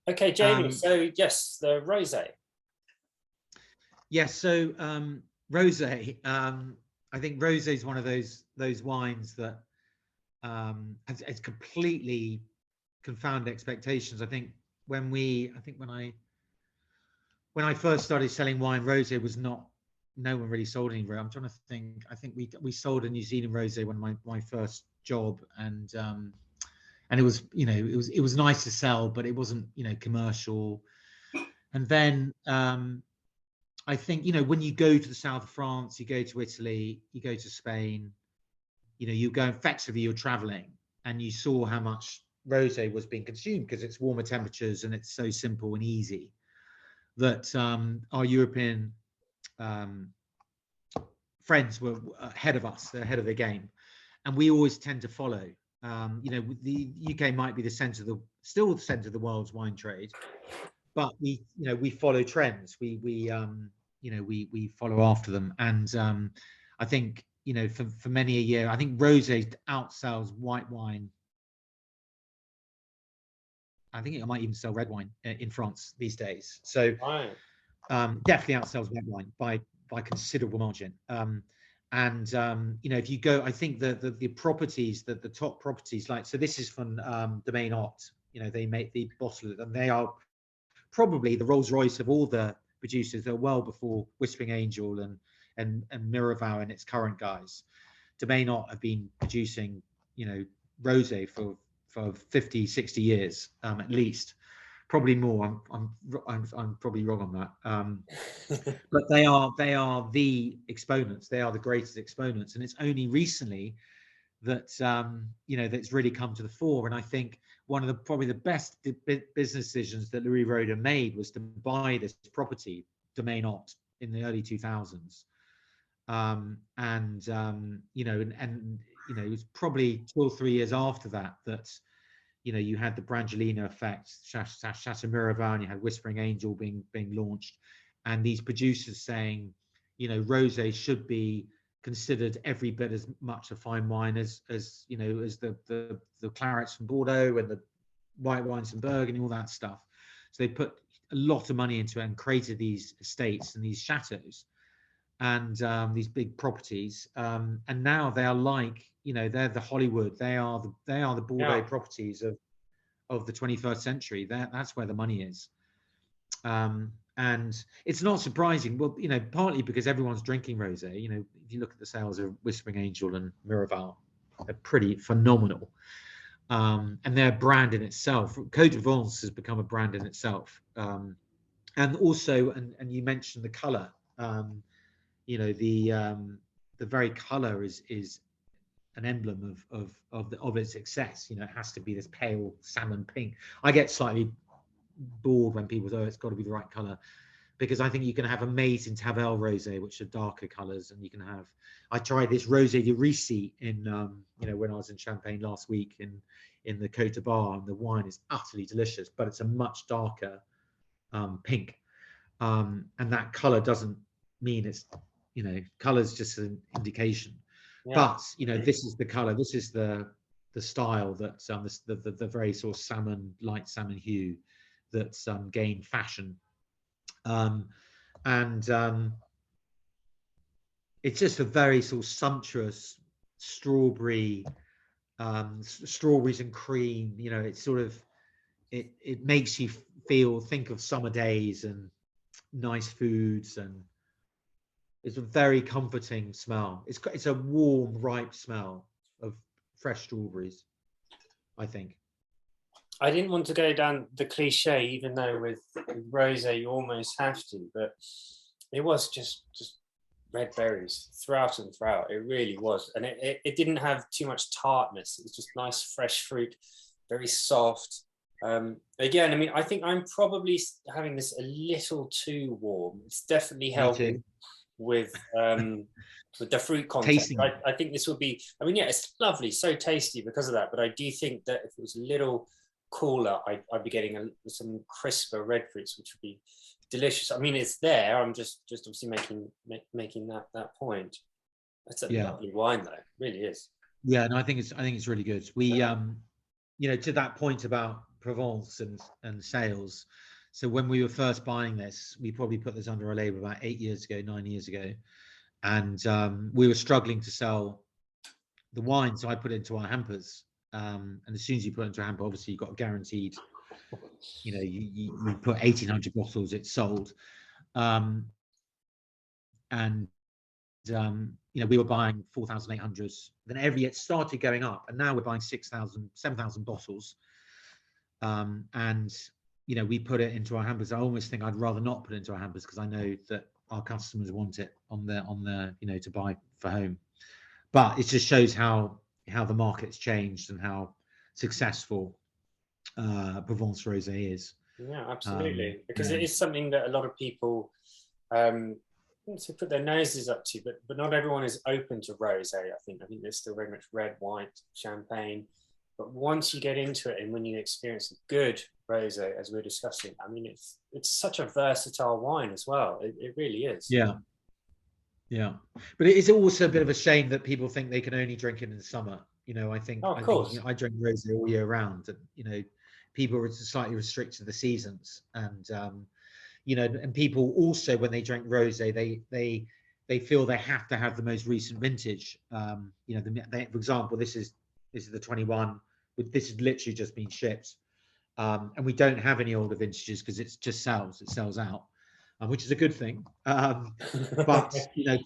Okay, Jamie. So yes, the rosé. Yes, so rosé. I think rosé is one of those wines that has completely confounded expectations. I think when I first started selling wine, rosé was not. No one really sold any. I'm trying to think. I think we sold a New Zealand rosé when my first job, and it was, it was nice to sell, but it wasn't, commercial. And then I think, when you go to the south of France, you go to Italy, you go to Spain, you go, effectively you're traveling, and you saw how much rosé was being consumed because it's warmer temperatures and it's so simple and easy that our European friends were ahead of us. They're ahead of the game, and we always tend to follow. The UK might be still the centre of the world's wine trade, but we follow trends. We follow after them, and I think for many a year, I think rosé outsells white wine. I think it might even sell red wine in France these days. So Right. definitely outsells red wine by considerable margin. If you go, I think the properties, the top properties, like, so this is from Domaine Ott. They make the bottle, and they are probably the Rolls Royce of all the producers. They're well before Whispering Angel and Miraval and its current guys. Domaine Ott have been producing, rosé for 50, 60 years at least, probably more. I'm probably wrong on that. But they are the exponents. They are the greatest exponents, and it's only recently that that's really come to the fore. And I think one of probably the best business decisions that Louis Roeder made was to buy this property, Domaine Ott, in the early 2000s. It was probably 2 or 3 years after that you had the Brangelina effect, Chateau Miraval, and you had Whispering Angel being launched, and these producers saying, rosé should be considered every bit as much a fine wine as the clarets from Bordeaux and the white wines from Burgundy and all that stuff. So they put a lot of money into it and created these estates and these chateaux and these big properties. And now they are like, they're the Hollywood. They are the Bordeaux properties of the 21st century. That's where the money is. And it's not surprising. Well, partly because everyone's drinking rosé. If you look at the sales of Whispering Angel and Miraval, they're pretty phenomenal. And they're a brand in itself. Côte de Vence has become a brand in itself. And also, and you mentioned the color. The very color is an emblem of its success. It has to be this pale salmon pink. I get slightly bored when people say, oh, it's got to be the right color, because I think you can have amazing Tavel rosé, which are darker colors, and you can have. I tried this Rosé de Ricci in when I was in Champagne last week in the Côte de Bar, and the wine is utterly delicious, but it's a much darker pink, and that color doesn't mean it's color's just an indication. But this is the color, this is the style that the very sort of light salmon hue that's gained fashion, and it's just a very sort of sumptuous strawberries and cream. It's sort of it makes you think of summer days and nice foods, and it's a very comforting smell. It's a warm, ripe smell of fresh strawberries, I think. I didn't want to go down the cliche, even though with rosé you almost have to, but it was just red berries throughout and throughout. It really was, and it didn't have too much tartness. It was just nice fresh fruit, very soft. Again, I mean, I think I'm probably having this a little too warm. It's definitely helping with the fruit content. I think this would be, I mean, yeah, it's lovely, so tasty because of that, but I do think that if it was a little cooler, I'd be getting some crisper red fruits, which would be delicious. I mean, it's there. I'm just obviously making that point. That's a lovely wine, though. It really is. Yeah, and I think it's really good. We to that point about Provence and sales. So when we were first buying this, we probably put this under our label about 9 years ago, and we were struggling to sell the wine, so I put it into our hampers. And as soon as you put it into a hamper, obviously you've got guaranteed. You put 1,800 bottles, it's sold. And we were buying 4,800. Then it started going up, and now we're buying 6,000, 7,000 bottles. And we put it into our hampers. I almost think I'd rather not put it into our hampers, because I know that our customers want it on the to buy for home. But it just shows how the market's changed and how successful Provence Rosé is. Yeah, absolutely. Because it is something that a lot of people to put their noses up to, but not everyone is open to rosé. I think there's still very much red, white, champagne. But once you get into it, and when you experience a good rosé, as we're discussing, it's such a versatile wine as well. It really is. Yeah, but it is also a bit of a shame that people think they can only drink it in the summer. I think I drink rosé all year round, and people are slightly restricted to the seasons, and and people also, when they drink rosé, they feel they have to have the most recent vintage. For example, this is the 21. This has literally just been shipped, and we don't have any older vintages because it sells out, which is a good thing. But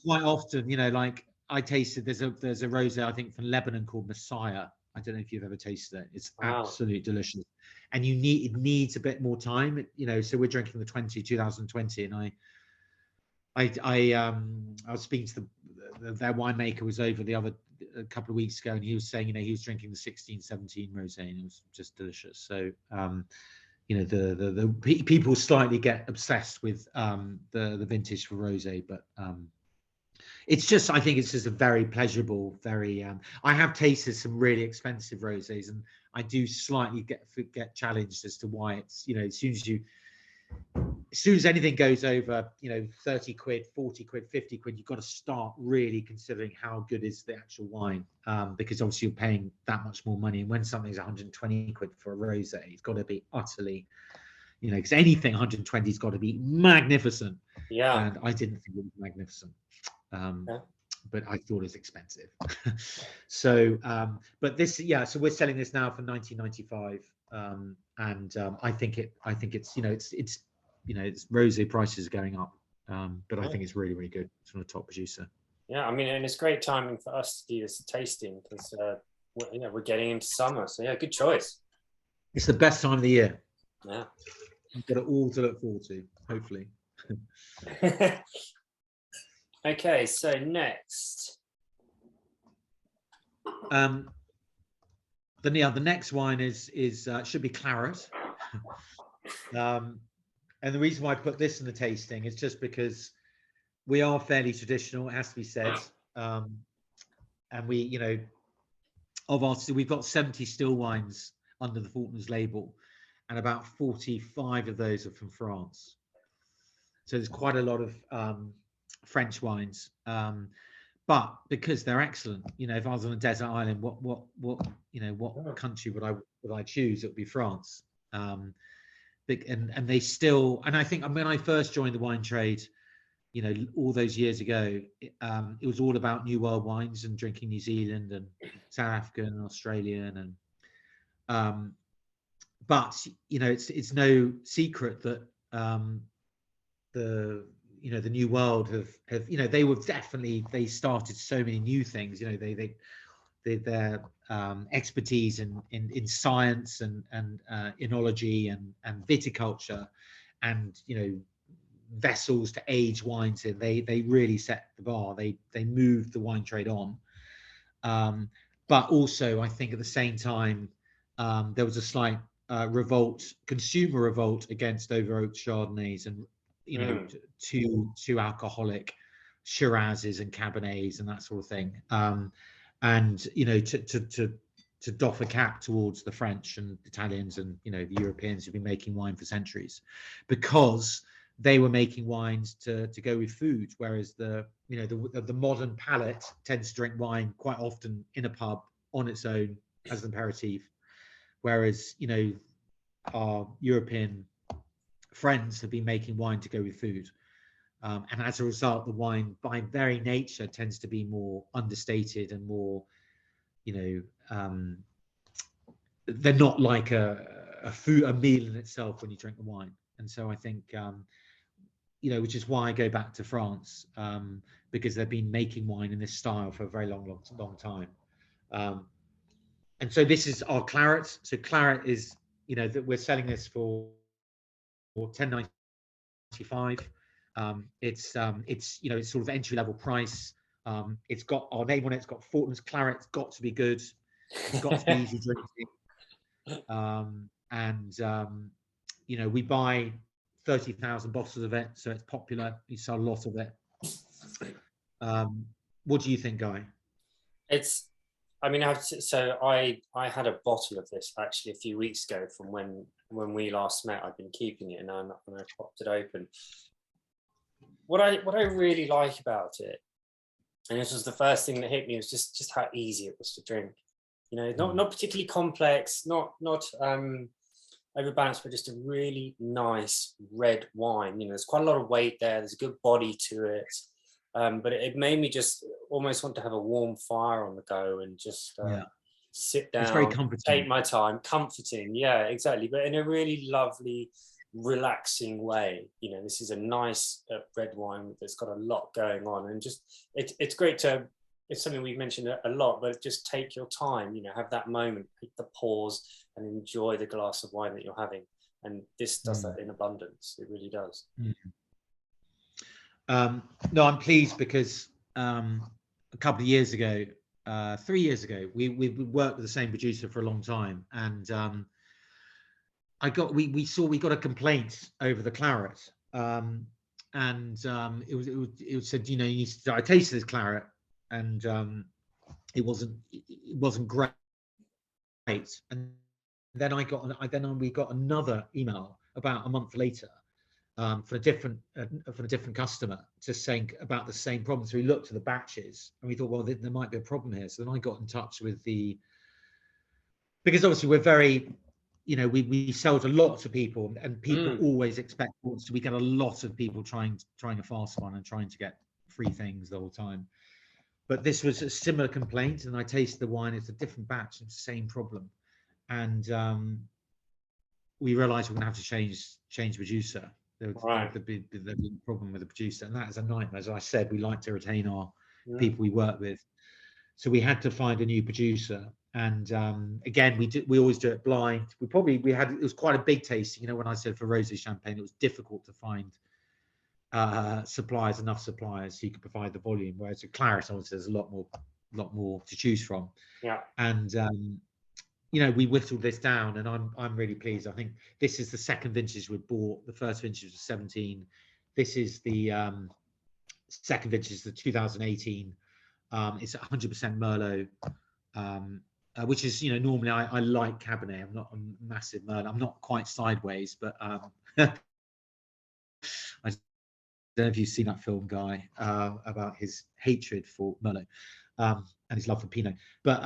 quite often, like I tasted, there's a rosé I think from Lebanon called Messiah. I don't know if you've ever tasted it. It's absolutely delicious, and it needs a bit more time. So we're drinking the 2020, and I was speaking to their winemaker was over a couple of weeks ago, and he was saying he was drinking the 16-17 rosé, and it was just delicious. So the people slightly get obsessed with the vintage for rosé, but it's just, I think it's just a very pleasurable, very I have tasted some really expensive rosés, and I do slightly get challenged as to why it's as soon as anything goes over 30 quid, 40 quid, 50 quid, you've got to start really considering how good is the actual wine, because obviously you're paying that much more money, and when something's 120 quid for a rosé, it's got to be utterly, because anything 120 has got to be magnificent. And I didn't think it was magnificent, but I thought it was expensive. So but this, so we're selling this now for 19.95, and I think it's it's rosé prices are going up, but I think it's really, really good. It's from a top producer. And it's great timing for us to do this tasting, because we're getting into summer, so good choice. It's the best time of the year. You've got it all to look forward to, hopefully. Okay, so next. The next wine is should be Claret. And the reason why I put this in the tasting is just because we are fairly traditional, it has to be said. And we, we've got 70 still wines under the Fortnum's label, and about 45 of those are from France. So there's quite a lot of French wines, but because they're excellent, if I was on a desert island, what country would I choose? It would be France. And they still, and I think when I first joined the wine trade, all those years ago, it was all about New World wines and drinking New Zealand and South African and Australian, and but it's no secret that the New World have they started so many new things. Their expertise in science and enology and viticulture, and vessels to age wines in. They really set the bar. They moved the wine trade on. But also, I think at the same time, there was a slight consumer revolt against over-oaked Chardonnays and too alcoholic Shirazes and Cabernets and that sort of thing. And to doff a cap towards the French and Italians and the Europeans who've been making wine for centuries, because they were making wines to go with food, whereas the modern palate tends to drink wine quite often in a pub on its own as an aperitif, whereas our European friends have been making wine to go with food. And as a result, the wine by very nature tends to be more understated and more, they're not like a meal in itself when you drink the wine. And so I think, which is why I go back to France, because they've been making wine in this style for a very long time. And so this is our Claret. So Claret is, that we're selling this for $10.95. It's it's sort of entry level price. It's got our name on it. It's got Fortnum's Claret. It's got to be good. It's got to be easy drinking. We buy 30,000 bottles of it, so it's popular. We sell a lot of it. What do you think, Guy? I had a bottle of this actually a few weeks ago from when we last met. I've been keeping it, and I popped it open. What I really like about it, and this was the first thing that hit me, was just how easy it was to drink. Not particularly complex, not overbalanced, but just a really nice red wine. There's quite a lot of weight there. There's a good body to it. But it made me just almost want to have a warm fire on the go and just sit down, it's very comforting. Take my time, comforting. Yeah, exactly. But in a really lovely, relaxing way. This is a nice red wine that's got a lot going on, and just it's great to. It's something we've mentioned a lot, but just take your time. Have that moment, take the pause, and enjoy the glass of wine that you're having. And this does that in abundance. It really does. No, I'm pleased because a couple of years ago, 3 years ago, we worked with the same producer for a long time, and we got a complaint over the Claret, and it was said, I tasted this Claret, and it wasn't great. And then we got another email about a month later. From a different customer, just saying about the same problem. So we looked at the batches and we thought, well, there might be a problem here. So then I got in touch with because obviously we're very, we sell to lots of people, and people always expect, so we get a lot of people trying a fast one and trying to get free things the whole time. But this was a similar complaint, and I tasted the wine. It's a different batch, it's the same problem, and we realised we're going to have to change producer. There'd be a problem with the producer, and that is a nightmare. As I said, we like to retain our people we work with, so we had to find a new producer. And again, we always do it blind. It was quite a big tasting. When I said for Rosé champagne, it was difficult to find enough suppliers who could provide the volume. Whereas with Claret, obviously, there's a lot more to choose from. Yeah. And we whittled this down, and I'm really pleased. I think this is the second vintage we bought. The first vintage was 17. This is the second vintage, the 2018. It's 100% Merlot, which is, normally I like Cabernet. I'm not a massive Merlot. I'm not quite sideways, but I don't know if you've seen that film, Guy, about his hatred for Merlot and his love for Pinot. But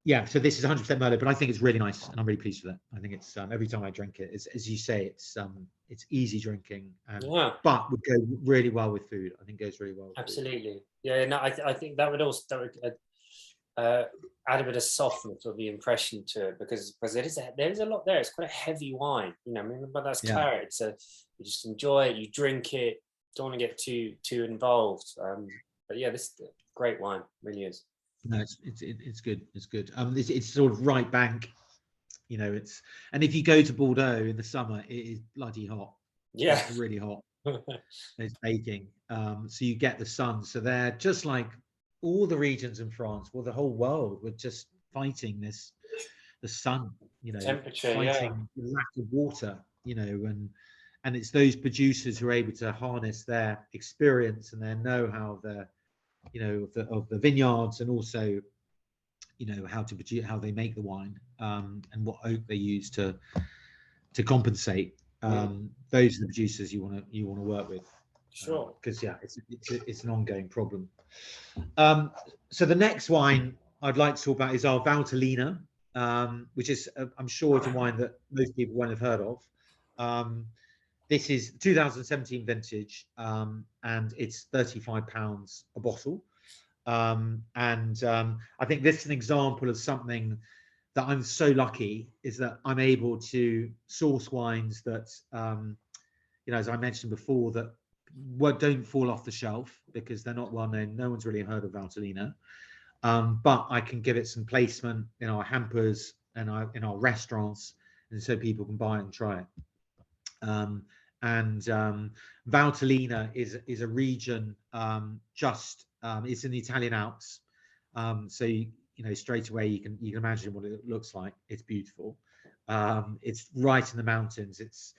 yeah, so this is 100% Merlot, but I think it's really nice, and I'm really pleased with it. I think it's every time I drink it, as you say, it's easy drinking, but would go really well with food. I think it goes really well with absolutely food. Yeah, no, I think that would add a bit of softness or the impression to it, because there's a lot there. It's quite a heavy wine, but that's Claret. So you just enjoy it, you drink it, don't want to get too involved. But yeah, this is a great wine, really is. No, it's good. It's good. It's sort of right bank, and if you go to Bordeaux in the summer, it is bloody hot. Yeah, it's really hot. It's baking. So you get the sun. So they're just like all the regions in France, well, the whole world, we're just fighting the sun, temperature, fighting the lack of water, and it's those producers who are able to harness their experience and their know-how, of the vineyards, and also how they make the wine, and what oak they use to compensate. Those are the producers you want to work with. Sure. Because it's an ongoing problem. So the next wine I'd like to talk about is our Valtellina. which is, I'm sure, it's a wine that most people won't have heard of. This is 2017 vintage, and it's £35 a bottle. I think this is an example of something that I'm so lucky, is that I'm able to source wines that, as I mentioned before, that don't fall off the shelf because they're not well known. No one's really heard of Valtellina. But I can give it some placement in our hampers and in our restaurants, and so people can buy it and try it. Valtellina is a region, it's in the Italian Alps, so straight away you can imagine what it looks like. It's beautiful. It's right in the mountains. It's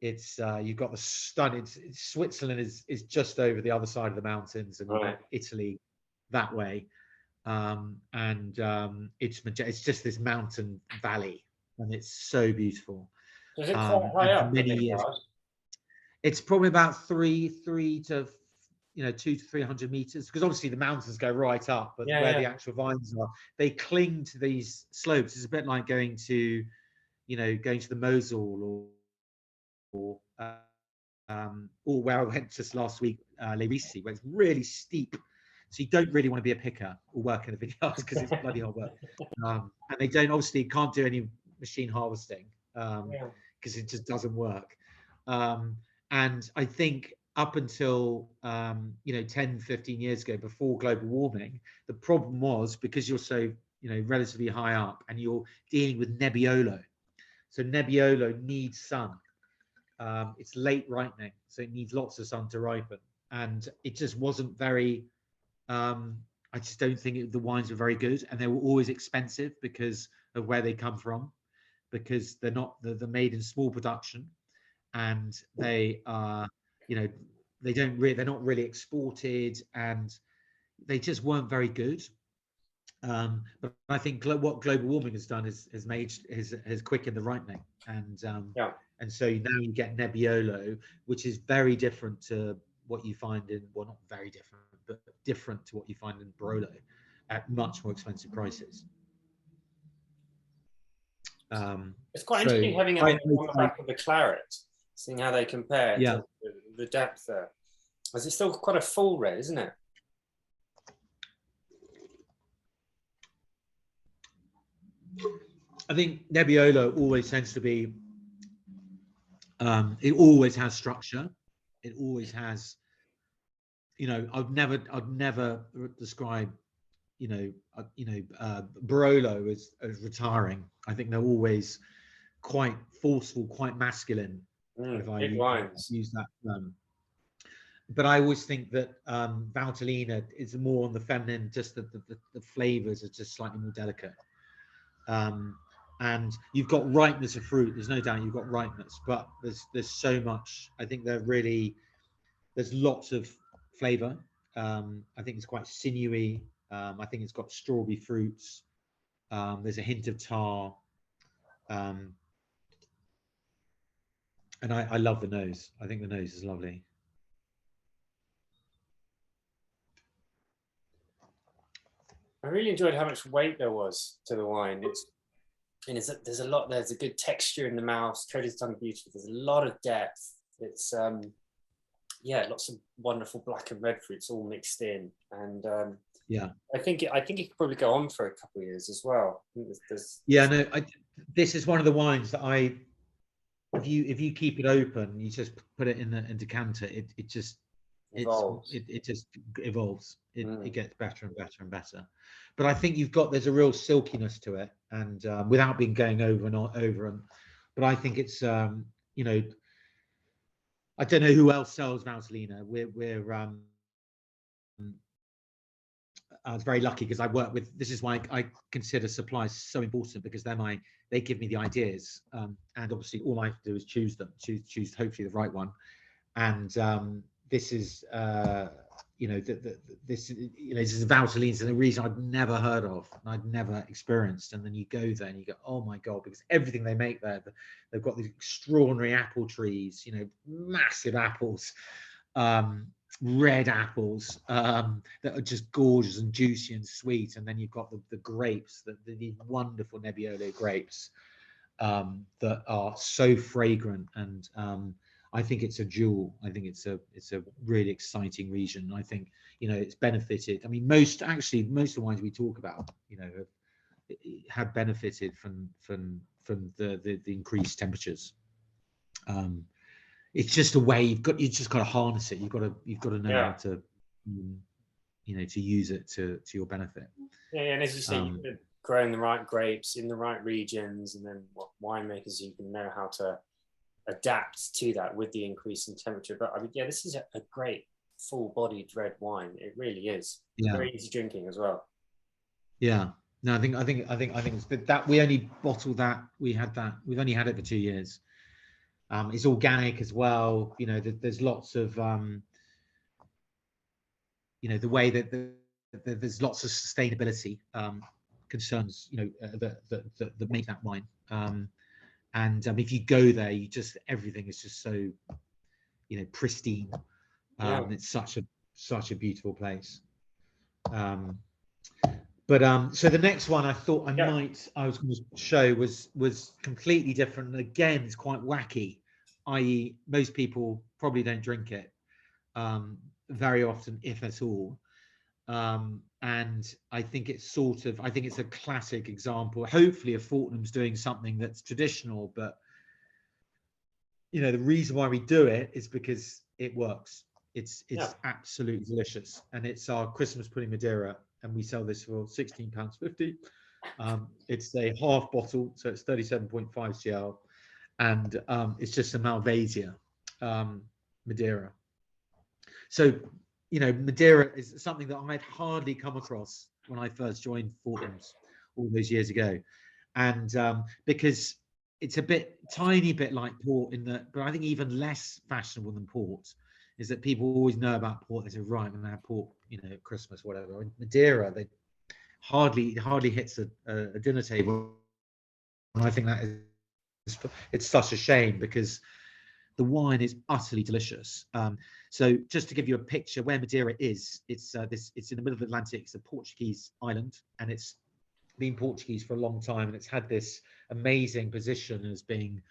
you've got the stunning. Switzerland is just over the other side of the mountains, and Right. Italy that way. It's just this mountain valley, and it's so beautiful. Is it quite high and for up? many years, it's probably about three to 200 to 300 meters, because obviously the mountains go right up, but where the actual vines are, they cling to these slopes. It's a bit like going to the Mosul, or where I went just last week, Les Rici, where it's really steep. So you don't really want to be a picker or work in a vineyard because it's bloody hard work. And they can't do any machine harvesting because it just doesn't work. And I think up until 10, 15 years ago, before global warming, the problem was because you're so relatively high up and you're dealing with Nebbiolo. So Nebbiolo needs sun. It's late ripening, so it needs lots of sun to ripen, and it just wasn't very. I just don't think the wines were very good, and they were always expensive because of where they come from, because they're made in small production, and they are, they're not really exported, and they just weren't very good. But I think what global warming has done has quickened the ripening, and so now you get Nebbiolo, which is very different to what you find in, well, not very different, but different to what you find in Barolo, at much more expensive prices. It's quite interesting having it on the back of the Claret, seeing how they compare. Yeah. The depth there. Because it's still quite a full red, isn't it? I think Nebbiolo always tends to be, it always has structure. It always has, I'd never describe, Barolo as retiring. I think they're always quite forceful, quite masculine. If I use that term. But I always think that Valtellina is more on the feminine, just the flavors are just slightly more delicate. And you've got ripeness of fruit. There's no doubt you've got ripeness, but there's so much. I think there's lots of flavor. I think it's quite sinewy. I think it's got strawberry fruits. There's a hint of tar. And I love the nose. I think the nose is lovely. I really enjoyed how much weight there was to the wine. There's a lot. There's a good texture in the mouth. Treasure's done beautifully. There's a lot of depth. It's lots of wonderful black and red fruits all mixed in, and I think it could probably go on for a couple of years as well. This is one of the wines that if you keep it open, you just put it in a decanter, it just evolves. It just evolves. It gets better and better and better. But I think there's a real silkiness to it, and without going over and over. But I think it's I don't know who else sells Valtellina. I was very lucky because I work with. This is why I consider suppliers so important, because they give me the ideas, and obviously all I have to do is choose them, choose hopefully the right one, and this is this is Valtellina, and the reason I'd never heard of and I'd never experienced, and then you go there and you go, oh my god, because everything they make there, they've got these extraordinary apple trees, massive apples, red apples that are just gorgeous and juicy and sweet, and then you've got the grapes, the wonderful Nebbiolo grapes that are so fragrant, and I think it's a jewel. I think it's a really exciting region. I think, you know, it's benefited. I mean, most of the wines we talk about, you know, have benefited from the increased temperatures. It's just a way you just got to harness it. You've got to know how to, you know, to use it to your benefit. Yeah, and as you say, growing the right grapes in the right regions, and then what winemakers, you can know how to adapt to that with the increase in temperature. But I mean, yeah, this is a great full-bodied red wine. It really is. Yeah. Very easy drinking as well. Yeah. No, I think it's that we only bottled that. We've only had it for 2 years. It's organic as well. You know, there's lots of you know, the way that there's lots of sustainability concerns, you know, that make that wine. And if you go there, everything is just so, you know, pristine. It's such a beautiful place. But so the next one I thought I was going to show was completely different. And again, it's quite wacky, i.e. most people probably don't drink it very often, if at all. And I think it's a classic example, hopefully, of Fortnum's doing something that's traditional, but you know, the reason why we do it is because it works. It's absolutely delicious, and it's our Christmas pudding Madeira, and we sell this for £16.50. It's a half bottle, so it's 37.5 cl, and it's just a Malvasia Madeira. So, you know, Madeira is something that I'd hardly come across when I first joined Fortnum's all those years ago, and because it's tiny bit like port but I think even less fashionable than port is that people always know about port. They say, right, I'm going to have port, you know, at Christmas, whatever. And Madeira, they hardly hits a dinner table, and I think it's such a shame because the wine is utterly delicious. So just to give you a picture where Madeira is, it's in the middle of the Atlantic. It's a Portuguese island, and it's been Portuguese for a long time, and it's had this amazing position as being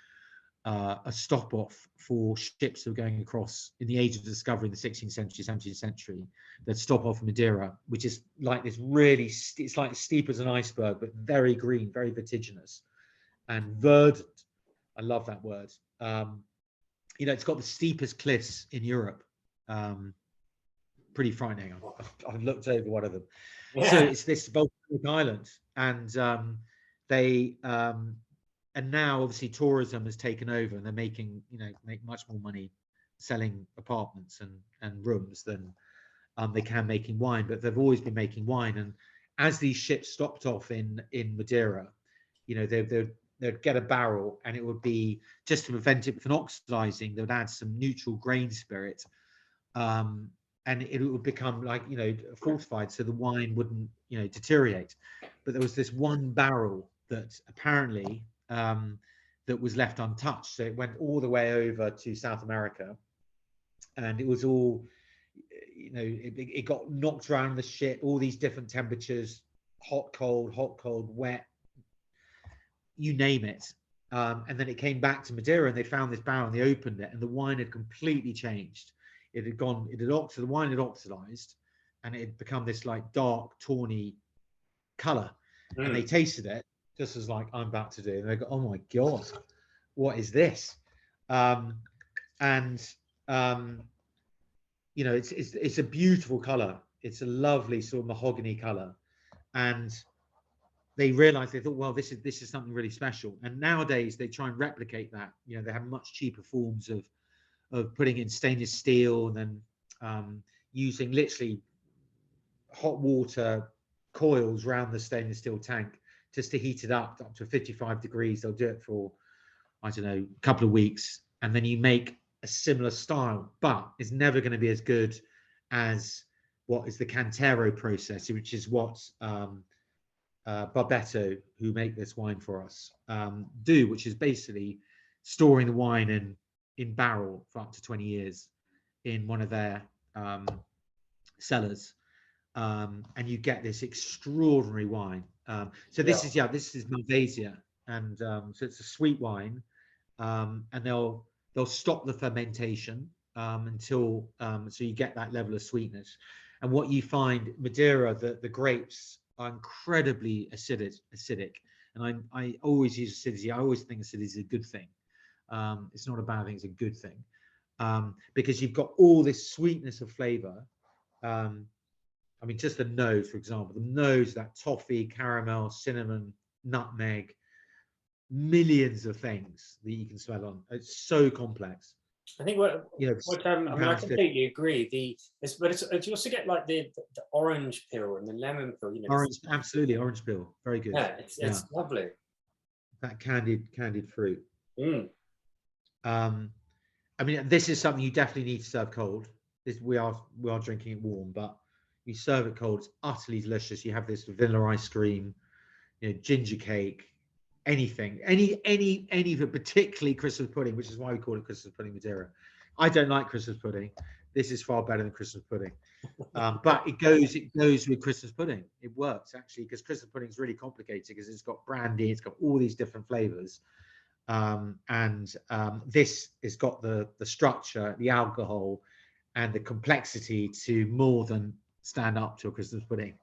a stop off for ships who are going across in the age of discovery in the 16th century, 17th century, that stop off Madeira, which is like this really, it's like steep as an iceberg, but very green, very vertiginous and verdant. I love that word. You know, it's got the steepest cliffs in Europe. Pretty frightening. I've looked over one of them. Yeah. So it's this volcanic island, and and now obviously tourism has taken over, and they're make much more money selling apartments and rooms than they can making wine. But they've always been making wine, and as these ships stopped off in Madeira, you know, they'd get a barrel, and it would be, just to prevent it from oxidizing, they would add some neutral grain spirit, and it would become, like, you know, fortified, so the wine wouldn't, you know, deteriorate. But there was this one barrel that apparently that was left untouched, so it went all the way over to South America, and it was all, you know, it got knocked around the ship, all these different temperatures, hot, cold, wet, you name it. And then it came back to Madeira, and they found this barrel, and they opened it, and the wine had completely changed. The wine had oxidized, and it had become this like dark, tawny color. And they tasted it just as like I'm about to do, and they go, "Oh my god, what is this?" You know, it's a beautiful color. It's a lovely sort of mahogany color, and they realized, they thought, well, this is something really special. And nowadays they try and replicate that. You know, they have much cheaper forms of putting in stainless steel, and then using literally hot water coils around the stainless steel tank just to heat it up to 55 degrees. They'll do it for, I don't know, a couple of weeks, and then you make a similar style, but it's never going to be as good as what is the Cantero process, which is what Barbetto, who make this wine for us, do, which is basically storing the wine in barrel for up to 20 years in one of their cellars, and you get this extraordinary wine. So this is Malvasia, and so it's a sweet wine, and they'll stop the fermentation until so you get that level of sweetness. And what you find, Madeira, the grapes are incredibly acidic, and I always use acidity. I always think acidity is a good thing. It's not a bad thing; it's a good thing, because you've got all this sweetness of flavour. I mean, just the nose, for example, the nose, that toffee, caramel, cinnamon, nutmeg, millions of things that you can smell on. It's so complex. I think I mean, I completely agree. But you also get like the orange peel and the lemon peel. Orange, absolutely, orange peel, very good. Yeah, it's lovely. That candied fruit. Mm. I mean, this is something you definitely need to serve cold. We are drinking it warm, but you serve it cold. It's utterly delicious. You have this vanilla ice cream, ginger cake, anything, any, but particularly Christmas pudding, which is why we call it Christmas pudding Madeira. I don't like Christmas pudding. This is far better than Christmas pudding, but it goes with Christmas pudding. It works actually, because Christmas pudding is really complicated because it's got brandy, it's got all these different flavors, and this has got the structure, the alcohol, and the complexity to more than stand up to a Christmas pudding.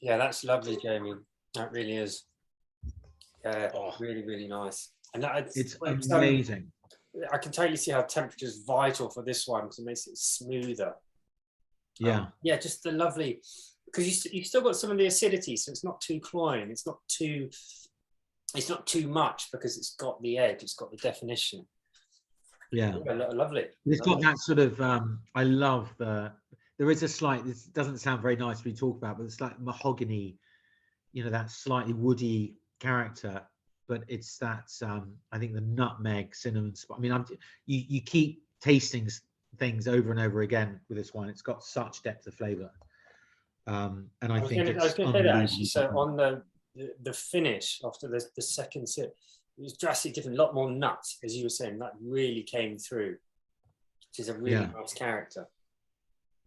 Yeah, that's lovely, Jamie. That really is. Yeah, really, really nice. And it's amazing. I can totally see how temperature is vital for this one, because it makes it smoother. Yeah. Yeah, just the lovely, because you've still got some of the acidity, so it's not too cloying. It's not too much, because it's got the edge, it's got the definition. Yeah, lovely. It's got that sort of I love there is a slight, this doesn't sound very nice to be talked about, but it's like mahogany, that slightly woody character, but it's that I think the nutmeg, cinnamon spot. I mean, you keep tasting things over and over again with this wine. It's got such depth of flavor, and I was going to say that actually. So on the finish after the second sip, it was drastically different, a lot more nuts, as you were saying. That really came through, which is a really nice character.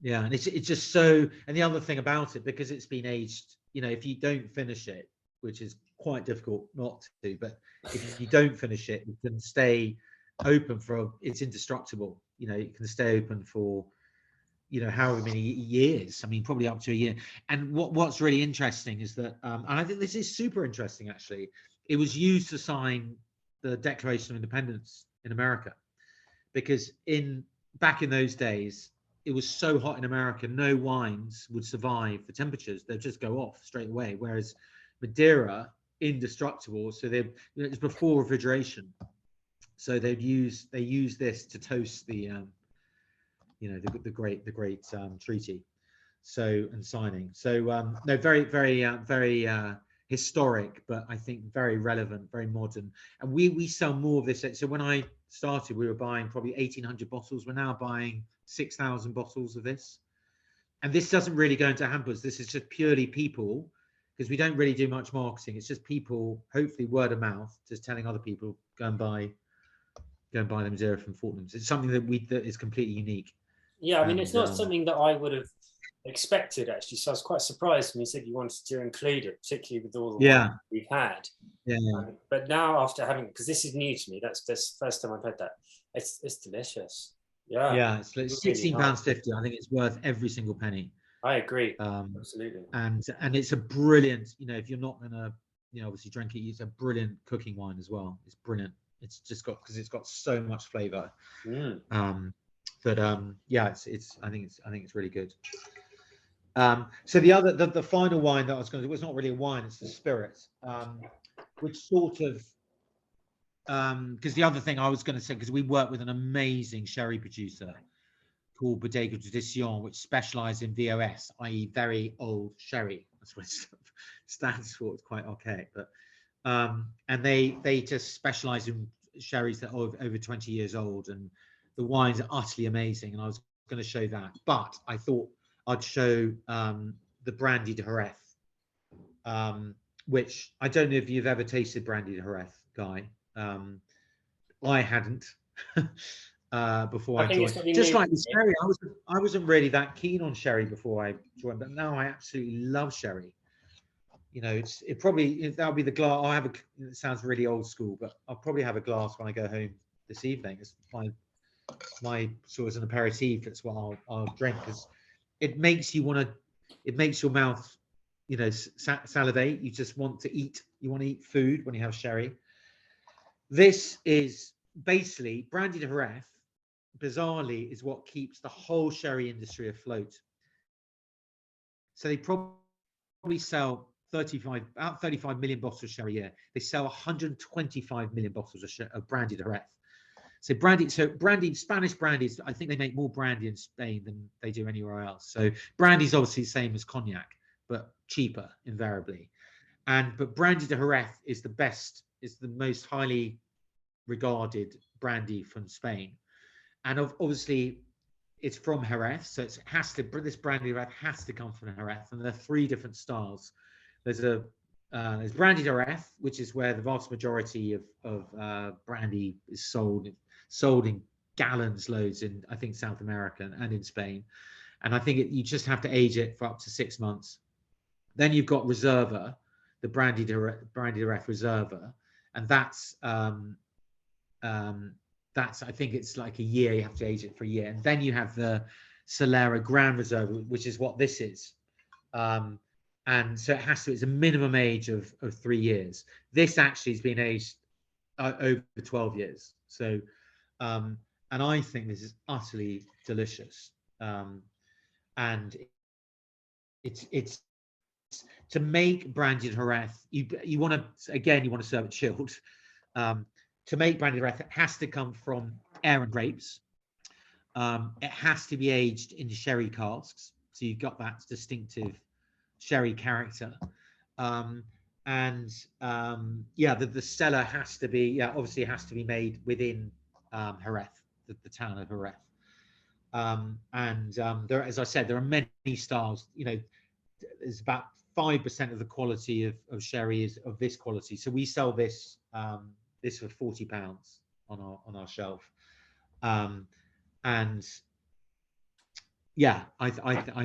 Yeah, and it's just so. And the other thing about it, because it's been aged, if you don't finish it, which is quite difficult not to, but if you don't finish it, it can stay open it's indestructible. It can stay open for, however many years. I mean, probably up to a year. And what's really interesting is that, and I think this is super interesting actually, it was used to sign the Declaration of Independence in America, because back in those days, it was so hot in America, no wines would survive the temperatures. They'd just go off straight away. Whereas Madeira, indestructible. So it's before refrigeration. So they use this to toast the great treaty. So, and signing. So no, very, very, very historic, but I think very relevant, very modern. And we sell more of this. So when I started, we were buying probably 1,800 bottles. We're now buying 6,000 bottles of this. And this doesn't really go into hampers. This is just purely people, because we don't really do much marketing. It's just people, hopefully word of mouth, just telling other people, go and buy the Madeira from Fortnum. It's something that is completely unique. Yeah, I mean, it's not something that I would have expected, actually. So I was quite surprised when you said you wanted to include it, particularly with all the wine we've had. Yeah. But now, after having, because this is new to me, that's the first time I've had that. It's delicious. Yeah, it's £16.50. I think it's worth every single penny. I agree. Absolutely. And it's a brilliant, if you're not gonna, obviously drink it, it's a brilliant cooking wine as well. It's brilliant. It's just because it's got so much flavour. But I think it's really good. So the final wine that I was going to do, it's not really a wine, it's a spirit, which sort of, because the other thing I was going to say, because we work with an amazing sherry producer called Bodega de Tradition, which specialises in VOS, i.e. very old sherry. That's what it stands for. It's quite archaic, but and they just specialise in sherries that are over 20 years old, and the wines are utterly amazing. And I was going to show that, but I thought I'd show the Brandy de Jerez, which I don't know if you've ever tasted Brandy de Jerez, Guy. I hadn't before I I think it's joined. going to be Just new like for with me. sherry, I wasn't really that keen on sherry before I joined, but now I absolutely love sherry. You know, that'll be the glass. I'll have it sounds really old school, but I'll probably have a glass when I go home this evening. It's my sort of as an aperitif. That's what I'll drink, because it makes you want to. It makes your mouth, you know, salivate. You just want to eat. You want to eat food when you have sherry. This is basically Brandy de Jerez. Bizarrely, is what keeps the whole sherry industry afloat. So they probably sell about 35 million bottles of sherry a year. They sell 125 million bottles of Brandy de Jerez. So Spanish brandies, I think they make more brandy in Spain than they do anywhere else. So brandy's obviously the same as cognac, but cheaper invariably. But Brandy de Jerez is the best, is the most highly regarded brandy from Spain. And obviously it's from Jerez, so it has to. This brandy has to come from Jerez, and there are 3 different styles. There's Brandy de Jerez, which is where the vast majority of brandy is sold in gallons loads in, I think, South America and in Spain. And I think you just have to age it for up to 6 months. Then you've got Reserva, the Brandy de Jerez Reserva, and that's I think it's like a year. You have to age it for a year, and then you have the Solera Grand Reserve, which is what this is. And so it's a minimum age of 3 years. This actually has been aged over 12 years. So, and I think this is utterly delicious. And it's to make Brandy de Jerez. You want to serve it chilled. To make Brandy de Jerez, it has to come from Aran grapes. It has to be aged in sherry casks, so you've got that distinctive sherry character. The cellar has to be, obviously it has to be made within Jerez, the town of Jerez. There, as I said, there are many styles. You know, there's about 5% of the quality of sherry is of this quality. So we sell this this for £40 on our shelf. I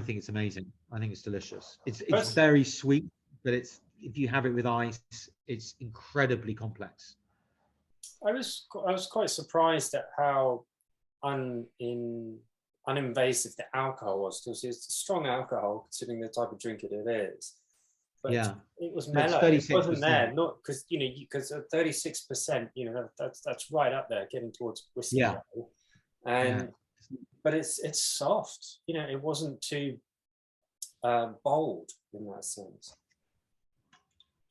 think it's amazing. I think it's delicious. It's very sweet, but if you have it with ice, it's incredibly complex. I was quite surprised at how uninvasive the alcohol was. Because it's strong alcohol, considering the type of drink it is. But it was mellow. It wasn't there, not because because 36%. That's right up there, getting towards whiskey level. But it's soft. It wasn't too bold in that sense.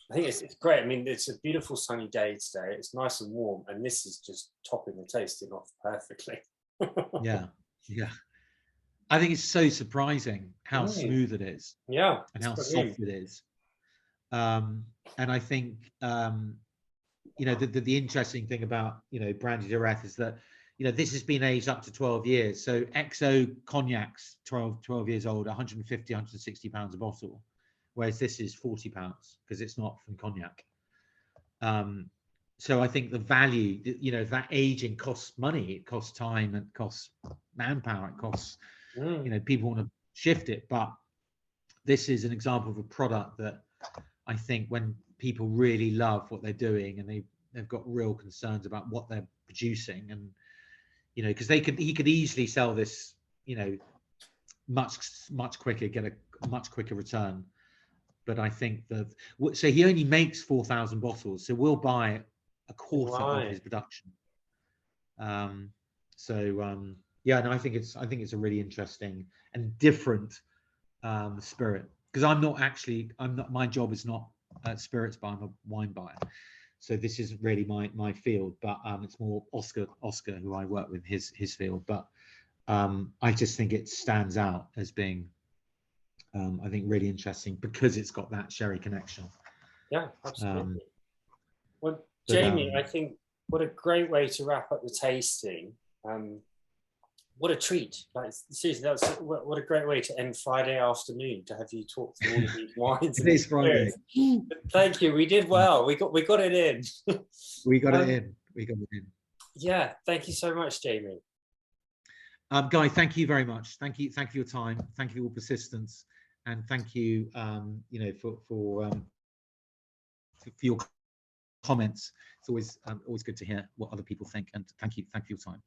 I think it's great. I mean, it's a beautiful sunny day today. It's nice and warm, and this is just topping the tasting off perfectly. Yeah. I think it's so surprising how smooth it is. Yeah, and how soft it is. And I think the interesting thing about Brandy de Jerez is that this has been aged up to 12 years. So XO cognacs 12 years old, 150, 160 pounds a bottle, whereas this is 40 pounds because it's not from cognac. So I think the value, that aging costs money, it costs time, it costs manpower, it costs, people want to shift it. But this is an example of a product that I think when people really love what they're doing and they've got real concerns about what they're producing, and because he could easily sell this much quicker, get a much quicker return. But I think so he only makes 4,000 bottles, so we'll buy a quarter of his production. I think it's a really interesting and different spirit, because I'm not my job is not spirits buyer, I'm a wine buyer, so this isn't really my field, but it's more Oscar who I work with, his field. But I just think it stands out as being I think really interesting because it's got that sherry connection. Yeah, absolutely. Well, Jamie, I think what a great way to wrap up the tasting. what a treat! Like seriously, that's what a great way to end Friday afternoon, to have you talk through all of these wines. It is Friday. Thank you. We did well. We got it in. We got it in. We got it in. Yeah. Thank you so much, Jamie. Guy, thank you very much. Thank you for your time. Thank you for your persistence, and thank you, you know, for your comments. It's always good to hear what other people think, and thank you for your time.